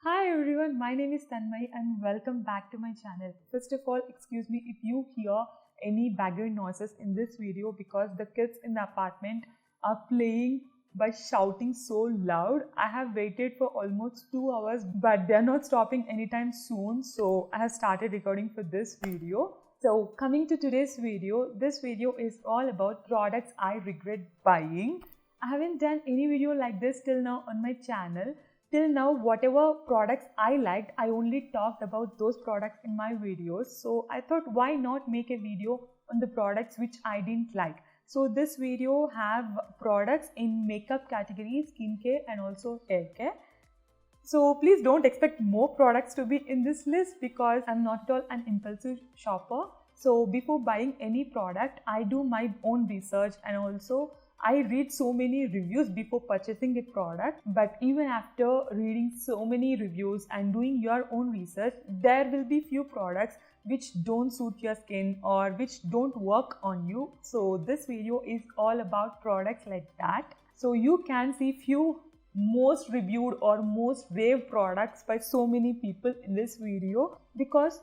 Hi everyone, my name is Tanmay and welcome back to my channel. First of all, excuse me if you hear any background noises in this video because the kids in the apartment are playing by shouting so loud. I have waited for almost 2 hours but they are not stopping anytime soon, so I have started recording for this video. So coming to today's video, this video is all about products I regret buying. I haven't done any video like this till now on my channel. Till now, whatever products I liked, I only talked about those products in my videos. So I thought, why not make a video on the products which I didn't like. So this video have products in makeup category, skincare and also hair care. So please don't expect more products to be in this list because I'm not at all an impulsive shopper. So before buying any product, I do my own research and also I read so many reviews before purchasing a product. But even after reading so many reviews and doing your own research, there will be few products which don't suit your skin or which don't work on you. So this video is all about products like that. So you can see few most reviewed or most raved products by so many people in this video because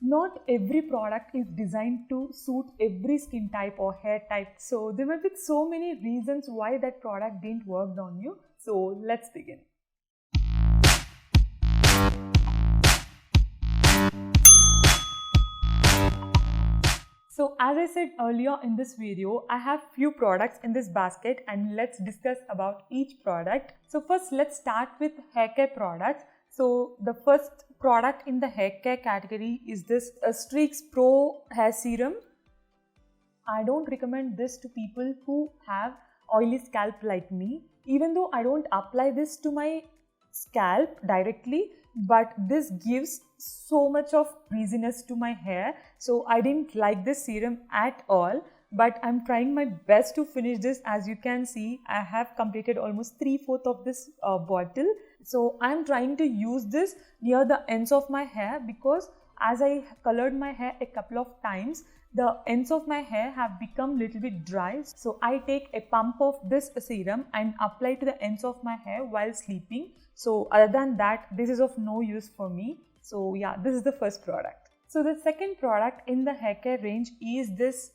not every product is designed to suit every skin type or hair type. So there might be so many reasons why that product didn't work on you. So let's begin. So as I said earlier in this video, I have few products in this basket and let's discuss about each product. So first let's start with hair care products. So the first product in the hair care category is this Streaks Pro Hair Serum. I don't recommend this to people who have oily scalp like me. Even though I don't apply this to my scalp directly, but this gives so much of greasiness to my hair, so I didn't like this serum at all. But I'm trying my best to finish this. As you can see, I have completed almost 3/4 of this bottle. So I'm trying to use this near the ends of my hair because as I colored my hair a couple of times, the ends of my hair have become little bit dry. So I take a pump of this serum and apply to the ends of my hair while sleeping. So other than that, this is of no use for me. So yeah, this is the first product. So the second product in the hair care range is this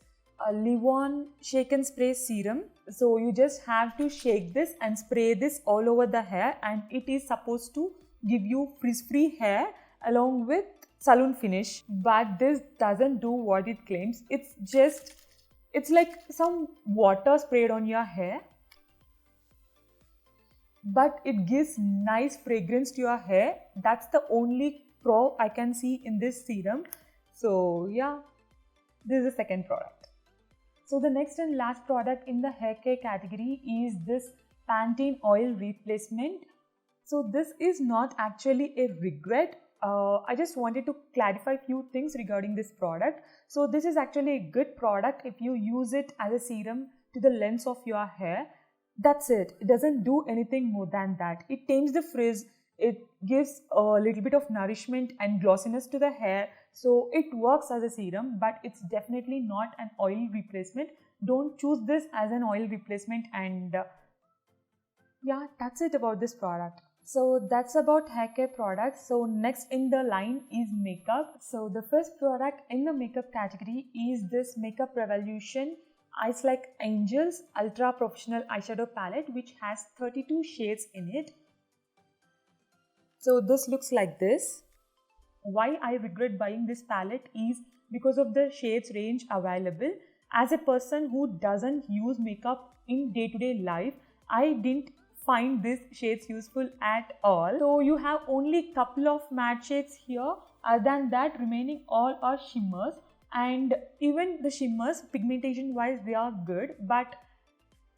Livon Shake and Spray Serum. So you just have to shake this and spray this all over the hair, and it is supposed to give you frizz-free hair along with salon finish. But this doesn't do what it claims. It's like some water sprayed on your hair, but it gives nice fragrance to your hair. That's the only pro I can see in this serum. So yeah, this is the second product. So the next and last product in the hair care category is this Pantene oil replacement. So this is not actually a regret. I just wanted to clarify few things regarding this product. So this is actually a good product if you use it as a serum to the length of your hair. That's it. It doesn't do anything more than that. It tames the frizz. It gives a little bit of nourishment and glossiness to the hair. So it works as a serum, but it's definitely not an oil replacement. Don't choose this as an oil replacement. And yeah, that's it about this product. So that's about hair care products. So next in the line is makeup. So the first product in the makeup category is this Makeup Revolution Eyes Like Angels Ultra Professional Eyeshadow Palette, which has 32 shades in it. So this looks like this. Why I regret buying this palette is because of the shades range available. As a person who doesn't use makeup in day-to-day life, I didn't find these shades useful at all. So you have only couple of matte shades here. Other than that, remaining all are shimmers. And even the shimmers, pigmentation wise, they are good, but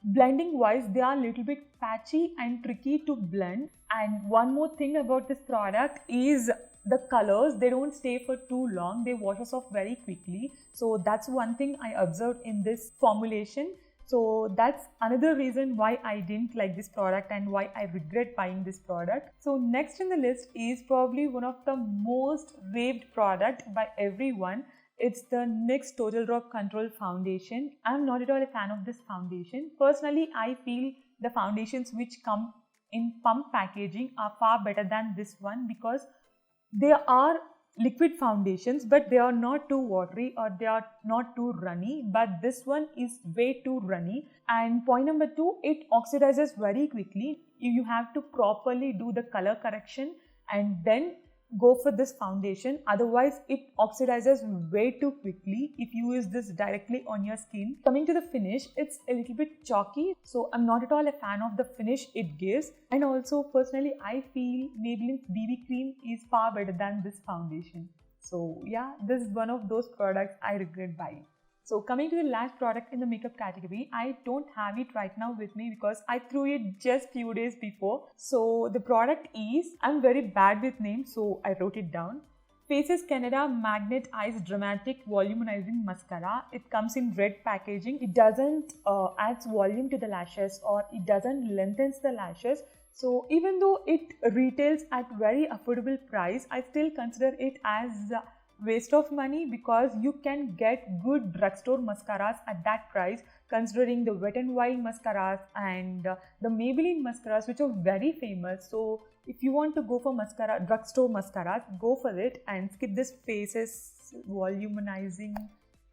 blending wise, they are a little bit patchy and tricky to blend. And one more thing about this product is the colors. They don't stay for too long. They wash off very quickly. So that's one thing I observed in this formulation. So that's another reason why I didn't like this product and why I regret buying this product. So next in the list is probably one of the most raved product by everyone. It's the NYX Total Drop Control Foundation. I'm not at all a fan of this foundation. Personally, I feel the foundations which come in pump packaging are far better than this one, because they are liquid foundations but they are not too watery or they are not too runny, but this one is way too runny. And point number 2, it oxidizes very quickly. You have to properly do the color correction and then go for this foundation, otherwise it oxidizes way too quickly if you use this directly on your skin. Coming to the finish, it's a little bit chalky, so I'm not at all a fan of the finish it gives. And also personally I feel Maybelline's BB cream is far better than this foundation. So yeah, this is one of those products I regret buying. So coming to the last product in the makeup category, I don't have it right now with me because I threw it just few days before. So the product is, I'm very bad with names so I wrote it down, Faces Canada Magnet Eyes Dramatic Volumizing Mascara. It comes in red packaging. It doesn't adds volume to the lashes or it doesn't lengthens the lashes. So even though it retails at very affordable price, I still consider it as waste of money, because you can get good drugstore mascaras at that price, considering the Wet n Wild mascaras and the Maybelline mascaras, which are very famous. So if you want to go for mascara, drugstore mascaras, go for it and skip this Faces Volumizing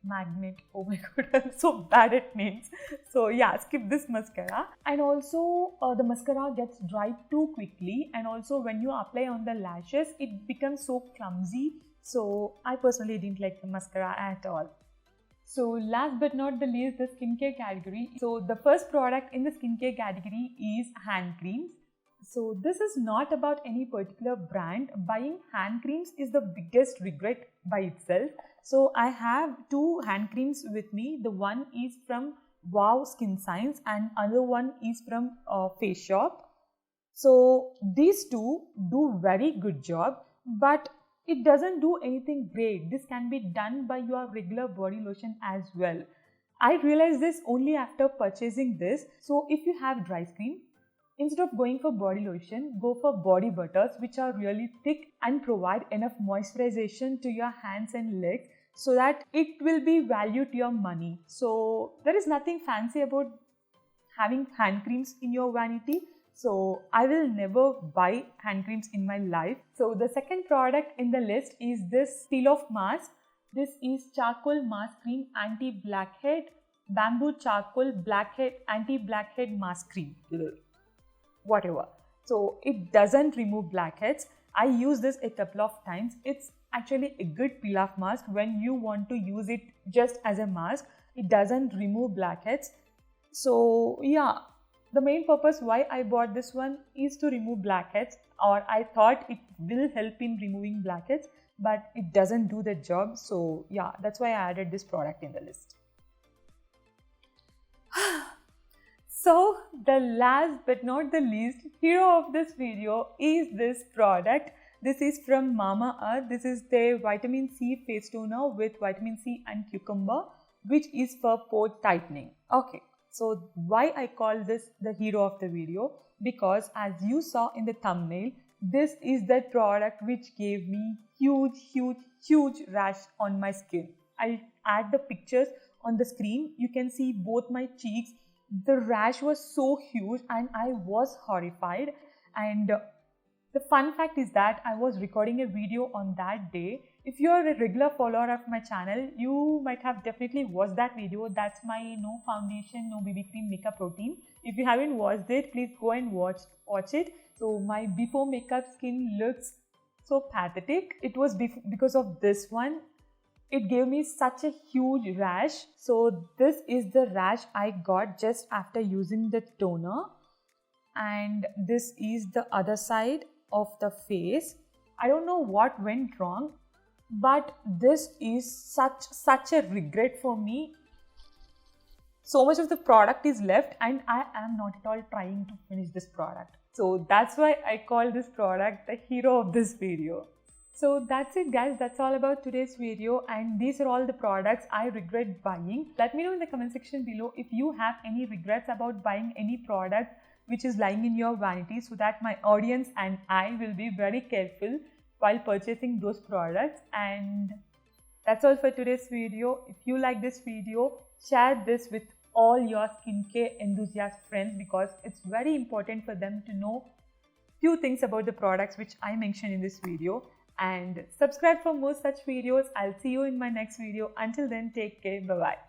Magnet. Oh my god, I'm so bad at names. So yeah, skip this mascara. And also the mascara gets dried too quickly, and also when you apply on the lashes it becomes so clumsy. So I personally didn't like the mascara at all. So last but not the least, the skincare category. So the first product in the skincare category is hand creams. So this is not about any particular brand. Buying hand creams is the biggest regret by itself. So I have 2 hand creams with me. The one is from Wow Skin Science and other one is from Face Shop. So these 2 do very good job, but it doesn't do anything great. This can be done by your regular body lotion as well. I realized this only after purchasing this. So if you have dry skin, instead of going for body lotion, go for body butters, which are really thick and provide enough moisturization to your hands and legs so that it will be value to your money. So there is nothing fancy about having hand creams in your vanity. So I will never buy hand creams in my life. So the second product in the list is this peel off mask. This is Charcoal Mask Cream Anti-Blackhead Bamboo Charcoal Blackhead Anti-Blackhead Mask Cream. Whatever. So it doesn't remove blackheads. I use this a couple of times. It's actually a good peel off mask when you want to use it just as a mask. It doesn't remove blackheads. So yeah, the main purpose why I bought this one is to remove blackheads, or I thought it will help in removing blackheads, but it doesn't do the job. So yeah, that's why I added this product in the list. So the last but not the least hero of this video is this product. This is from Mamaearth. This is their vitamin C face toner with vitamin C and cucumber, which is for pore tightening. Okay. So why I call this the hero of the video? Because as you saw in the thumbnail, this is the product which gave me huge rash on my skin. I'll add the pictures on the screen. You can see both my cheeks. The rash was so huge and I was horrified. And the fun fact is that I was recording a video on that day. If you are a regular follower of my channel, you might have definitely watched that video. That's my no foundation, no BB cream makeup routine. If you haven't watched it, please go and watch it. So my before makeup skin looks so pathetic. It was because of this one. It gave me such a huge rash. So this is the rash I got just after using the toner. And this is the other side of the face. I don't know what went wrong, but this is such a regret for me. So much of the product is left and I am not at all trying to finish this product. So that's why I call this product the hero of this video. So that's it guys, that's all about today's video, and these are all the products I regret buying. Let me know in the comment section below if you have any regrets about buying any product which is lying in your vanity, so that my audience and I will be very careful while purchasing those products. And that's all for today's video. If you like this video, share this with all your skincare enthusiast friends, because it's very important for them to know few things about the products which I mentioned in this video. And subscribe for more such videos. I'll see you in my next video. Until then, take care. Bye bye.